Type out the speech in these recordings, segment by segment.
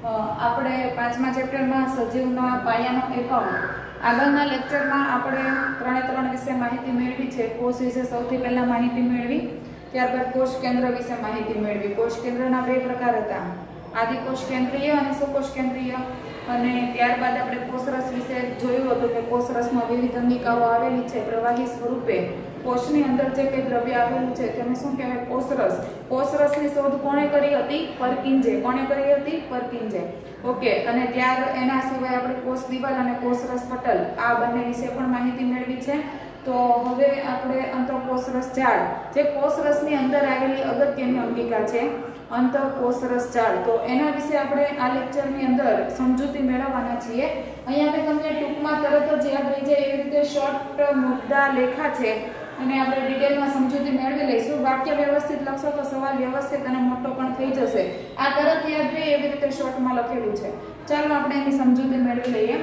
આપણે 5મા ચેપ્ટરમાં સજીવના પાયાનો એકમ આગળના લેક્ચરમાં આપણે 3 વિશે માહિતી મેળવી છે. કોષ વિશે સૌથી પહેલા માહિતી મેળવી, ત્યારબાદ કોષ કેન્દ્ર વિશે માહિતી મેળવી. કોષ કેન્દ્રના બે પ્રકાર હતા, આદિકોષ કેન્દ્રીય અને સુકોષ કેન્દ્રીય. અને ત્યારબાદ આપણે કોષરસ વિશે જોયું હતું કે કોષરસમાં વિવિધ અંગિકાઓ આવેલી છે પ્રવાહી સ્વરૂપે. કોષની અંદર જે કંઈ દ્રવ્ય આવેલું છે તેને શું કહેવાય? કોષરસ. કોષરસની શોધ કોણે કરી હતી? પરકિંજે. કોણે કરી હતી? પરકિંજે. ઓકે. અને એના સિવાય આપણે કોષ દિવાલ અને કોષરસ પટલ આ બંને વિશે પણ માહિતી મેળવી છે. તો હવે આપણે અંતઃકોષરસ જાળ, જે કોષરસની અંદર આવેલી અગત્યની અંગિકા છે અંતઃકોષરસ જાળ, તો એના વિશે આપણે આ લેક્ચરની અંદર સમજૂતી મેળવવાના છીએ. અહીંયા મેં તમને ટૂંકમાં તરત જ યાદ રહી જાય એવી રીતે શોર્ટ મુદ્દા લેખા છે અને આપણે ડિટેલમાં સમજૂતી મેળવી લઈશું. વાક્ય વ્યવસ્થિત લખશો તો સવાલ વ્યવસ્થિત અને મોટો પણ થઈ જશે. આ તરત યાદ રહે એવી રીતે શોર્ટમાં લખેલું છે. ચાલો આપણે એની સમજૂતી મેળવી લઈએ.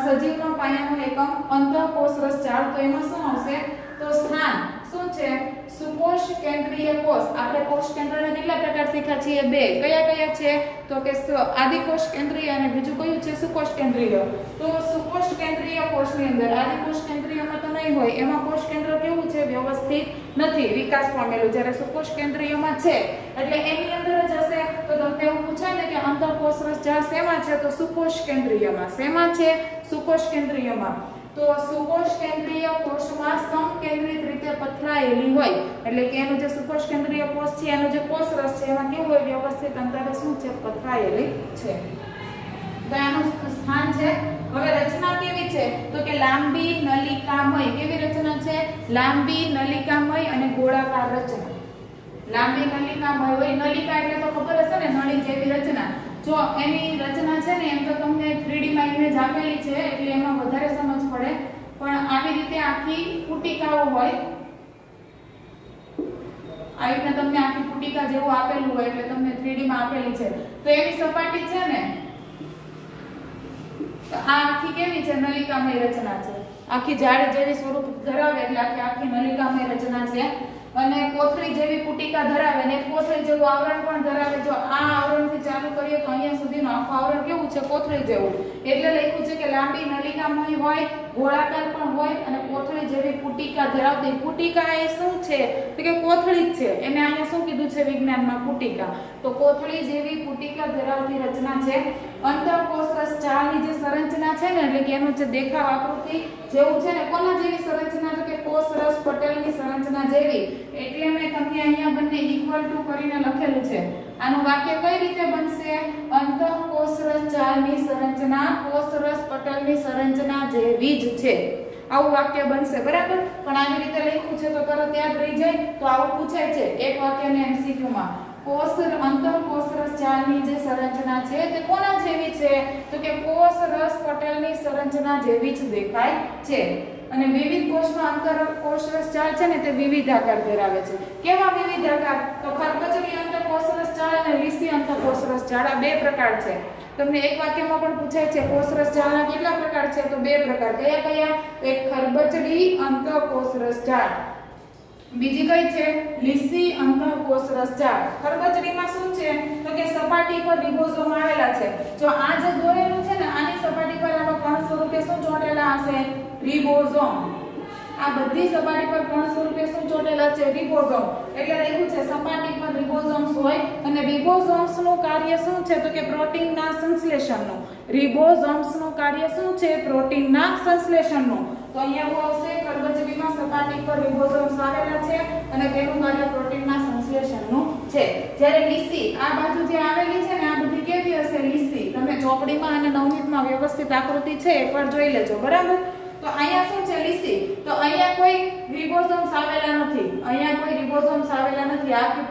સજીવનો પાયાનો એકમ અંતઃકોષરસ જાળ, તો એમાં શું આવશે? તો સ્થાન શું છે? સુકોષ કેન્દ્રીય કોષ. આપણે કોષ કેન્દ્રના કેટલા પ્રકાર શીખ્યા છીએ? બે. કયા કયા છે? તો કે આદિકોષ કેન્દ્રીય અને બીજું કયું છે? સુકોષ કેન્દ્રીય. તો સુકોષ કેન્દ્રીય કોષની અંદર આદિકોષ કેન્દ્રીયમાં તો નહીં હોય, એમાં કોષ કેન્દ્ર કેવું છે? વ્યવસ્થિત નથી, વિકાસ પામેલું. જ્યારે સુકોષ કેન્દ્રીયમાં છે એટલે એની અંદર જ હશે. તો તમને એવું પૂછાય ને કે અંતઃકોષરસ જાળ શેમાં છે? તો સુકોષ કેન્દ્રીયમાં. શેમાં છે? સુકોષ કેન્દ્રીયમાં. તો સુકોષ કેન્દ્રીય કોષમાં સમકેન્દ્રિત રીતે પથરાયેલી હોય, એટલે કે એનું જે સુકોષ કેન્દ્રીય કોષ છે એનો જે કોષરસ છે એમાં કેવું હોય? વ્યવસ્થિત અંતરે શું છે? પથરાયેલી છે. તો આનું સ્થાન છે. હવે રચના કેવી છે? તો કે લાંબી નલિકામય. કેવી રચના છે? લાંબી નલિકામય અને ગોળાકાર રચના. લાંબી નલિકામય હોય. નલિકા એટલે તો ખબર હશે ને, નળી જેવી રચના. જો એની રચના છે ને, એમ તો તમને 3D માં ઇમેજ આપેલી છે એટલે એમાં વધારે સમજ પડે, પણ આવી રીતે આખી પુટિકાઓ હોય, આવી રીતે તમને આખી પુટિકા જેવું આપેલું હોય એટલે તમને 3D માં આપેલી છે. તો એની સપાટી છે ને, તો આ આખી કેવી છે? નલિકામય રચના છે. આખી જાળ જેવી સ્વરૂપ ધરાવે એટલે આખી નલિકામય રચના છે. અને કોથળી જેવી પુટિકા ધરાવે ને કોથળી જેવું આવરણ પણ ધરાવે. જો આ આવરણથી ચાલુ કરીએ તો અહીંયા સુધીનું આખું આવરણ કેવું છે? કોથળી જેવું. એટલે લખ્યું છે કે લાંબી નલિકામય હોય, ગોળાકાર પણ હોય અને કોથળી જેવી પુટિકા ધરાવતી. પુટિકા એ શું છે? તો કે કોથળી જ છે. એને અહીંયા શું કીધું છે વિજ્ઞાનમાં? પુટિકા. તો કોથળી જેવી પુટિકા ધરાવતી રચના છે. અંતઃકોષરસ જાળની જે સંરચના છે ને, એટલે કે એનું જે દેખાવ આકૃતિ જેવું છે ને, કોના જેવી સંરચના? તો કે કોષરસ પટલની સંરચના જેવી. એટલે મેં તમને અહીંયા બંને ઇક્વલ ટુ કરીને લખેલું છે. આનું વાક્ય કઈ રીતે બનશે? અંતઃકોષરસ જાળની સંરચના કોષરસ પટલની સંરચના જેવી જ છે. આવું વાક્ય બનશે, બરાબર? પણ આવી રીતે લખ્યું છે તો તરત યાદ રહી જાય. તો આવું પૂછાય છે એક વાક્યને MCQ માં. અંતઃકોષરસ જાળની જે સંરચના છે તે કોના જેવી છે? તો કે કોષરસ પટલની સંરચના જેવી જ દેખાય છે. અને વિવિધ કોષમાં અંતઃકોષરસ જાળ છે ને તે વિવિધ આકાર ધરાવે છે. કેવા વિવિધ આકાર? તો ખરબચડી અંતઃકોષરસ જાળ અને લીસી અંતઃકોષરસ જાળ, આ બે પ્રકાર છે. તમને એક વાક્યમાં પણ પૂછાય છે કોષરસ જાળના કેટલા પ્રકાર છે? તો બે પ્રકાર. કયા કયા? એક ખરબચડી અંતઃકોષરસ જાળ, બીજી કઈ છે? લીસી અંતઃકોષરસ જાળ. ખરબચડીમાં શું છે? તો કે સપાટી પર રિબોઝોમ આવેલા છે. જો આ જે દોરેલું છે ને, આની સપાટી પર આવા કણ સ્વરૂપે શું ચોંટેલા હશે? રિબોઝોમ. આ બધી સપાટી પર કણ સ્વરૂપે શું ચોંટેલા છે? રિબોઝોમ. એટલે રહ્યું છે સપાટી પર રિબોઝોમ્સ હોય અને રિબોઝોમ્સ નું કાર્ય શું છે? તો કે પ્રોટીનના સંશ્લેષણનું. રિબોઝોમ્સ નું કાર્ય શું છે? પ્રોટીનના સંશ્લેષણનું. તો અહીંયા શું આવશે? ખરબચડીમાં સપાટી પર રિબોઝોમ્સ આવેલા છે અને તેનું કાર્ય પ્રોટીનના સંશ્લેષણનું છે. જ્યારે લીસી આ બાજુ જે આવેલી છે ને, આ બધી કેવી હશે? લીસી. તમે ચોપડીમાં અને નવનીતમાં વ્યવસ્થિત આકૃતિ છે એકવાર જોઈ લેજો, બરાબર? તો અહીંયા શું છે? લીસી. તો અહીંયા કોઈ રિબોઝોમ્સ આવેલા નથી. અહીંયા કોઈ રિબોઝોમ્સ આવેલા નથી. આખી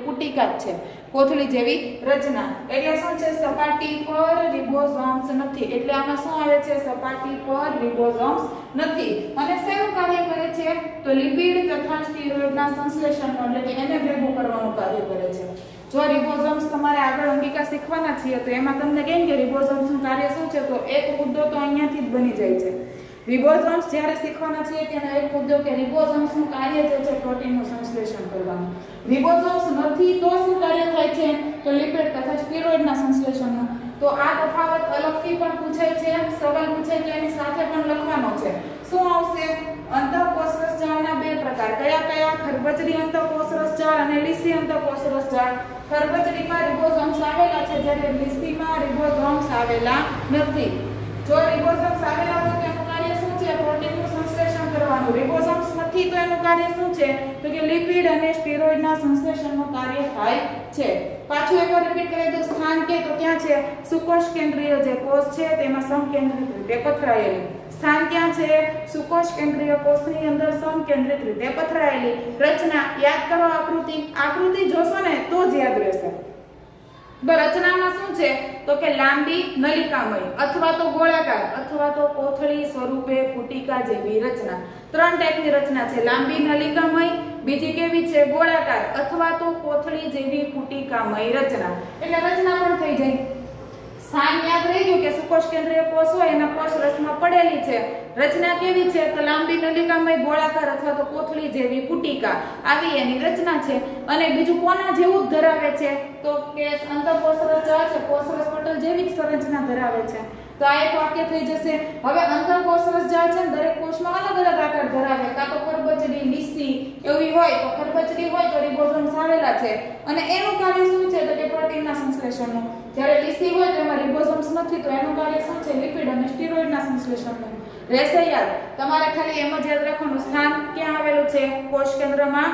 પુટિકા જ છે, કોથળી જેવી રચના. એટલે શું છે? સપાટી પર રિબોઝોમ્સ નથી. એટલે આમાં શું આવે છે? સપાટી પર રિબોઝોમ્સ નથી. અને શેનું કાર્ય કરે છે? તો લિપિડ તથા સ્ટીરોઇડના સંશ્લેષણનું, એટલે કે એને ભેગું કરવાનું કાર્ય કરે છે. જો રિબોઝોમ્સ તમારે આગળ અંગિકા શીખવાના છીએ તો એમાં તમને કેમ કે રિબોઝોમ્સનું કાર્ય શું છે? તો એક મુદ્દો તો અહીંયાથી જ બની જાય છે. રિબોઝોમ્સ જ્યારે શીખવાના છે તેનો એક મુદ્દો કે રિબોઝોમ્સનું કાર્ય જે છે પ્રોટીનનું સંશ્લેષણ કરવાનું. રિબોઝોમ્સ નથી તો શું કાર્ય થાય છે? તો લિપિડ તથા સ્ટીરોઇડના સંશ્લેષણનું. તો આ તફાવત અલગથી પણ પૂછાય છે, સવાલ પૂછાય તો એની સાથે પણ લખવાનો છે. શું આવશે? અંતઃકોષરસ જાળના બે પ્રકાર કયા કયા? ખરબચડી અંતઃકોષરસ જાળ અને લીસી અંતઃકોષરસ જાળ. ખરબચડીમાં રિબોસોમ્સ આવેલા છે જ્યારે લીસીમાં રિબોસોમ્સ આવેલા નથી. જો રિબોસોમ્સ આવેલા હોય તો એનું કાર્ય શું છે? પ્રોટીનનું સંશ્લેષણ કરવાનું. રિબોસોમ્સ નથી તો એનું કાર્ય શું છે? તો કે લિપિડ અને સ્ટીરોઇડના સંશ્લેષણનું કાર્ય થાય છે. પાછું એકવાર રિપીટ કરી દઉં. સ્થાન કે તો ક્યાં છે? સુકોષ કેન્દ્રીય જે કોષ છે તેમાં સમકેન્દ્રિત રીતે પથરાયેલી. સ્થાન ક્યાં છે? સુકોષ કેન્દ્રીય કોષની અંદર સમકેન્દ્રિત રીતે પથરાયેલી. રચના યાદ કરો. આકૃતિ જોશો ને તો જ યાદ રહેશે. રચનામાં શું છે? તો કે લાંબી નલિકામય અથવા તો ગોળાકાર અથવા તો કોથળી સ્વરૂપે પુટિકા જેવી રચના. ત્રણ ટાઈપની રચના છે. લાંબી નલિકામય, બીજી કેવી છે? ગોળાકાર અથવા તો કોથળી જેવી પુટિકામય રચના. એટલે રચના પણ થઈ જાય. સ્થાન યાદ રહી ગયું કે સુકોષ કેન્દ્રીય કોષ હોય એના કોષ રસમાં પડેલી છે. રચના કેવી છે? તો લાંબી નલિકામય, ગોળાકાર અથવા તો કોથળી જેવી પુટિકા આવી એની રચના છે. અને બીજું કોના જેવું જ ધરાવે છે? તો કે અંતઃકોષરસ જાળ છે, કોષરસ પટલ જેવી જ સંરચના ધરાવે છે. તો આ એક વાક્ય થઈ જશે. હવે અંતઃકોષરસ જાળ છે દરેક કોષમાં અલગ અલગ આકાર ધરાવે. કાં તો ખરબચડી, લીસી એવી હોય તો ખરબચડી હોય તો રિબોસોમ્સ આવેલા છે અને એનું કાર્ય શું છે? તો કે પ્રોટીનના સંશ્લેષણનું. જ્યારે લીસી હોય તો એમાં રિબોસોમ્સ નથી તો એનું કાર્ય શું છે? લિપિડ અને સ્ટીરોઇડના સંશ્લેષણનું. રહેશે યાદ. તમારે ખાલી એમ જ યાદ રાખવાનું. સ્થાન ક્યાં આવેલું છે? કોષ કેન્દ્રમાં,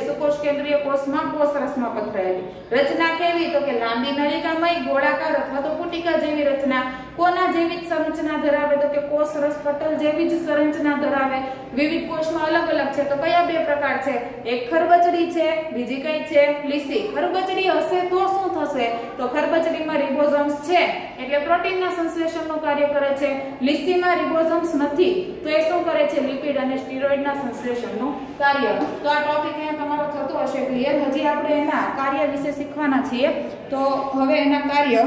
સુકોષ કેન્દ્રીય કોષમાં કોષરસમાં પથરાયેલી. રચના કેવી? તો કે લાંબી નલિકામય, ગોળાકાર અથવા તો પુટિકા જેવી રચના. કોના જેવી જ સંરચના ધરાવે? તો કે કોષરસ પટલ જેવી જ સંરચના ધરાવે. વિવિધ કોષમાં અલગ અલગ છે. તો કયા બે પ્રકાર છે? એક ખરબચડી છે, બીજી કઈ છે? લીસી. ખરબચડી હશે તો શું થશે? તો ખરબચડીમાં રિબોસોમ્સ છે એટલે પ્રોટીનના સંશ્લેષણનું કાર્ય કરે છે. લીસીમાં રિબોસોમ્સ નથી તો એ શું કરે છે? લિપિડ અને સ્ટીરોઇડના સંશ્લેષણનું કાર્ય. તો આ ટોપિક અહીંયા તમારો થતો હશે ક્લિયર. હજી આપણે એના કાર્ય વિશે શીખવાના છીએ. તો હવે એના કાર્ય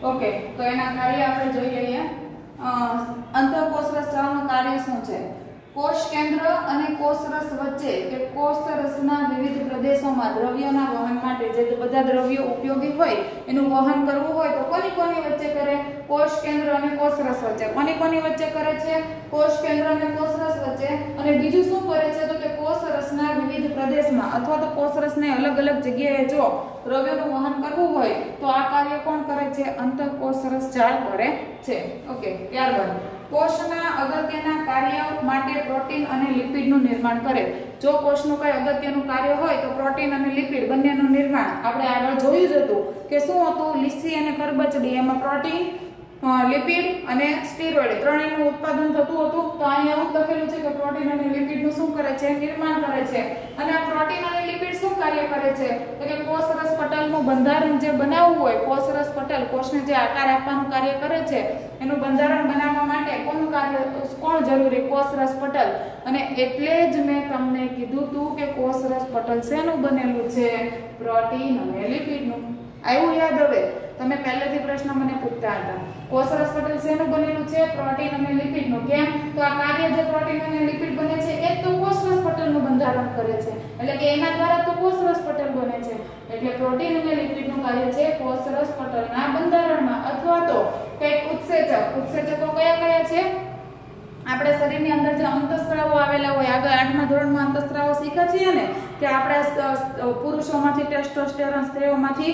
ઓકે, તો એના કાર્ય આપણે જોઈ લઈએ. અંતઃકોષરસ જાળનું કાર્ય શું છે? કોષ કેન્દ્ર અને કોષરસ વચ્ચે કે કોષરસના વિવિધ પ્રદેશોમાં દ્રવ્યોના વહન માટે જે બધા દ્રવ્યો ઉપયોગી હોય એનું વહન કરવું હોય તો કોની વચ્ચે કરે? કોષ કેન્દ્ર અને કોષરસ વચ્ચે. કોની વચ્ચે કરે છે? કોષ કેન્દ્ર અને કોષરસ વચ્ચે. અને બીજું શું કરે છે? તો કે કોષરસના વિવિધ પ્રદેશમાં અથવા તો કોષરસને અલગ અલગ જગ્યાએ જો દ્રવ્યોનું વહન કરવું હોય તો આ કાર્ય કોણ કરે છે? અંતઃકોષરસ જાળ કરે છે. ઓકે, ત્યારબાદ કોષના અગત્યના કાર્ય માટે પ્રોટીન અને લિપિડનું નિર્માણ કરે. જો કોષનું કોઈ અગત્યનું કાર્ય હોય તો પ્રોટીન અને લિપિડ બંનેનું નિર્માણ આપણે આગળ જોયું જ હતું કે શું હતું? લીસી અને ખરબચડી એમાં પ્રોટીન, લિપિડ અને સ્ટીરોઇડ ત્રણેયનું ઉત્પાદન થતું હતું. તો અહીંયા એવું લખેલું છે કે પ્રોટીન અને લિપિડનું શું કરે છે? નિર્માણ કરે છે. અને આ પ્રોટીન અને લિપિડ શું કાર્ય કરે છે? તો કે કોષરસ પટલનું બંધારણ જે બનાવવું હોય, કોષરસ પટલ કોષને જે આકાર આપવાનું કાર્ય કરે છે એનું બંધારણ બનાવવા માટે કોણ જરૂરી? કોષરસ પટલ. અને એટલે જ મેં તમને કીધું હતું કે કોષરસ પટલ શેનું બનેલું છે? પ્રોટીન અને લિપિડનું. આવ્યું યાદ? હવે તમે પહેલેથી પ્રશ્ન મને પૂછતા હતા. કોષરસ પટલ શેનું બનેલું છે? પ્રોટીન અને લિપિડનું. કેમ? તો આ કાર્ય જે પ્રોટીન અને લિપિડ બને છે એ તો કોષરસ પટલનું બંધારણ કરે છે. એટલે કે એના દ્વારા તો કોષરસ પટલ બને છે. એટલે પ્રોટીન અને લિપિડનું કાર્ય છે કોષરસ પટલના બંધારણમાં અથવા તો કઈક ઉત્સેચકો કયા છે? આપણે શરીરની અંદર જે અંતઃસ્ત્રાવો આવેલા હોય, આગળ 8મા ધોરણમાં અંતઃસ્ત્રાવો શીખ્યા છીએ ને કે આપણા પુરુષોમાંથી ટેસ્ટોસ્ટેરોન, સ્ત્રીઓમાંથી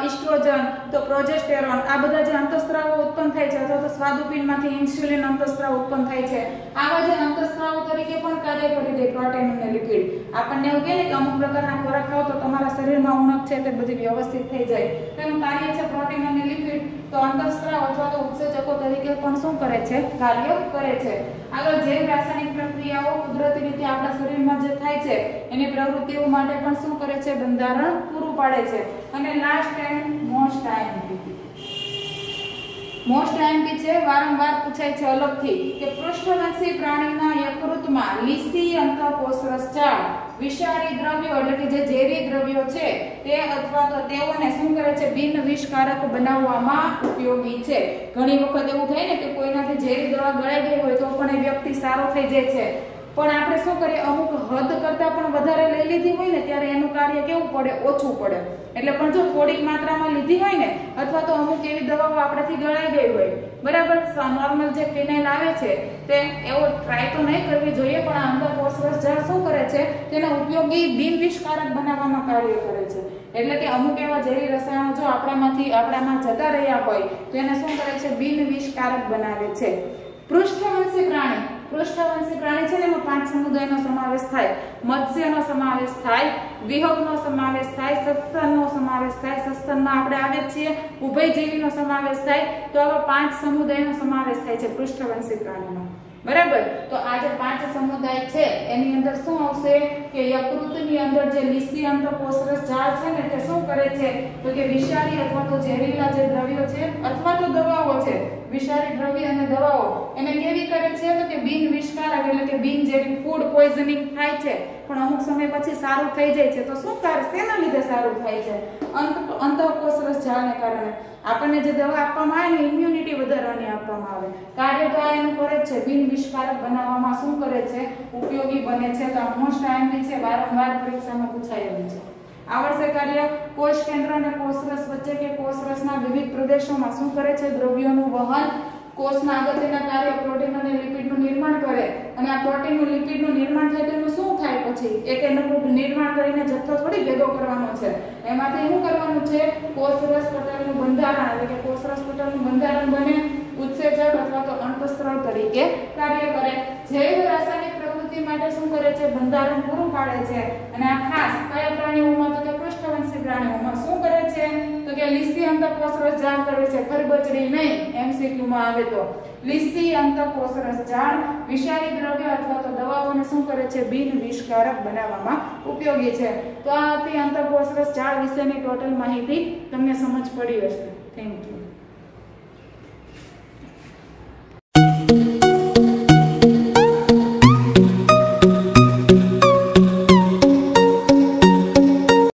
ઇસ્ટ્રોજન, તો પ્રોજેસ્ટેરોન, આ બધા જે અંતઃસ્ત્રાવો ઉત્પન્ન થાય છે અથવા તો સ્વાદુપિંડમાંથી ઇન્સ્યુલિન અંતઃસ્ત્રાવ ઉત્પન્ન થાય છે. આવા જે અંતઃસ્ત્રાવો તરીકે પણ કાર્ય કરી દે પ્રોટીન અને લિપિડ. આપણને એવું કહે ને કે અમુક પ્રકારના ખોરાક ખાઓ તો તમારા શરીરમાં ઉણપ છે તે બધી વ્યવસ્થિત થઈ જાય. તેનું કાર્ય છે પ્રોટીન અને લિપિડ. તો અંતઃસ્ત્રાવ અથવા તો ઉત્સેચકો તરીકે પણ શું કરે છે? કાર્ય કરે છે. આગળ જૈવ રાસાયણિક પ્રક્રિયાઓ કુદરતી રીતે આપણા શરીરમાં જે થાય છે એની પ્રવૃત્તિઓ માટે પણ શું કરે છે? બંધારણ પૂરું પાડે છે. અને લાસ્ટ એન્ડ મોસ્ટ આઈએમપી છે, વારંવાર પૂછાય છે અલગથી કે પૃષ્ઠવંશી પ્રાણીના યકૃતમાં લીસી અંતઃકોષરસ જાળ વિષારી દ્રવ્યો એટલે કે જે ઝેરી દ્રવ્યો છે તે અથવા તો તેઓને શું કરે છે? બિન વિષકારક બનાવવામાં ઉપયોગી છે. ઘણી વખત એવું થાય ને કે કોઈનાથી ઝેરી દવા ગળાઈ ગઈ હોય તો પણ એ વ્યક્તિ સારો થઈ જાય છે. પણ આપણે શું કરીએ, અમુક હદ કરતાં પણ વધારે લઈ લીધી હોય ને ત્યારે એનું કાર્ય કેવું પડે, ઓછું પડે. એટલે પણ જો થોડીક માત્રામાં લીધી હોય ને, અથવા તો અમુક એવી દવાઓ આપણાથી ગળાઈ ગઈ હોય, બરાબર, નોર્મલ જે ફિનાઇલ આવે છે તે એવો ટ્રાય તો નહીં કરવી જોઈએ, પણ આ અંતઃકોષરસ ઝાડ શું કરે છે, તેના ઉપયોગી બિનવિષકારક બનાવવામાં કાર્ય કરે છે. એટલે કે અમુક એવા ઝેરી રસાયણો જો આપણામાં જતા રહ્યા હોય તો એને શું કરે છે, બિનવિષકારક બનાવે છે. પૃષ્ઠવંશી પ્રાણી છે ને એમાં 5 સમુદાયનો સમાવેશ થાય. મત્સ્યનો સમાવેશ થાય, વિહંગનો સમાવેશ થાય, સસ્તનનો સમાવેશ થાય. સસ્તનમાં આપણે આવે છીએ, ઉભયજીવીનો સમાવેશ થાય. તો આવા 5 સમુદાયનો સમાવેશ થાય છે પૃષ્ઠવંશી પ્રાણીમાં, બરાબર. તો આ જે 5 સમુદાય છે એની અંદર શું આવશે કે યકૃતની અંદર જે લીસી અંતઃકોષરસ ઝાડ છે ને તે શું કરે છે તો કે વિષારી અથવા તો ઝેરીલા જે દ્રવ્યો છે અથવા તો દવાઓ છે, વિષારી દ્રવ્ય અને દવાઓ એને કેવી કરે છે તો કે બિન વિષકારક, એટલે કે બિન ઝેરી ફૂડ પોઈઝનિંગ થાય છે. પણ અમુક સમય પછી સારું થઈ જાય છે. તો શું કરે, શેના લીધે સારું થાય છે? અંતઃકોષરસ ઝાડને કારણે. આપણને જે દવા આપવામાં આવે ને ઇમ્યુનિટી વધારવાની આપવામાં આવે, કાર્ય તો આ એનું કરે છે, બિન વિષકારક બનાવવામાં શું કરે છે, ઉપયોગી બને છે. તો આ મોસ્ટ આઈએમપી છે, વારંવાર પરીક્ષામાં પૂછાયેલું છે. આવડશે કાર્ય. કોષ કેન્દ્ર અને કોષરસ વચ્ચે કે કોષરસના વિવિધ પ્રદેશોમાં શું કરે છે, દ્રવ્યોનું વહન. કોષના અગત્યના કાર્ય પ્રોટીન અને લિપિડનું નિર્માણ કરે, અને આ પ્રોટીન લિપિડનું નિર્માણ થાય તો એનું શું થાય, પછી એક એનું નિર્માણ કરીને જથ્થો થોડી ભેગો કરવાનો છે, એમાંથી શું કરવાનું છે, કોષરસ પટલનું બંધારણ, એટલે કે કોષરસ પટલનું બંધારણ બને, ઉત્સેચક અથવા તો અંતઃસ્ત્રાવ તરીકે કાર્ય કરે. જૈવ રાસાયણિક પ્રવૃત્તિ માટે શું કરે છે, બંધારણ પૂરું પાડે છે. અને આ ખાસ કયા પ્રાણીઓમાં તો કે પૃષ્ઠવંશી પ્રાણીઓમાં શું કરે છે તો કે લીસી અંતઃકોષરસ ઝાડ કરે છે. ખરબચડી નહીં, MCQ માં આવે તો લીસી અંતઃકોષરસ ઝાડ વિષારી દ્રવ્ય અથવા તો દવાઓને શું કરે છે, બિન વિષકારક બનાવવામાં ઉપયોગી છે. તો આ હતી અંતઃકોષરસ ઝાડ વિશેની ટોટલ માહિતી. તમને સમજ પડી હશે. Thank you.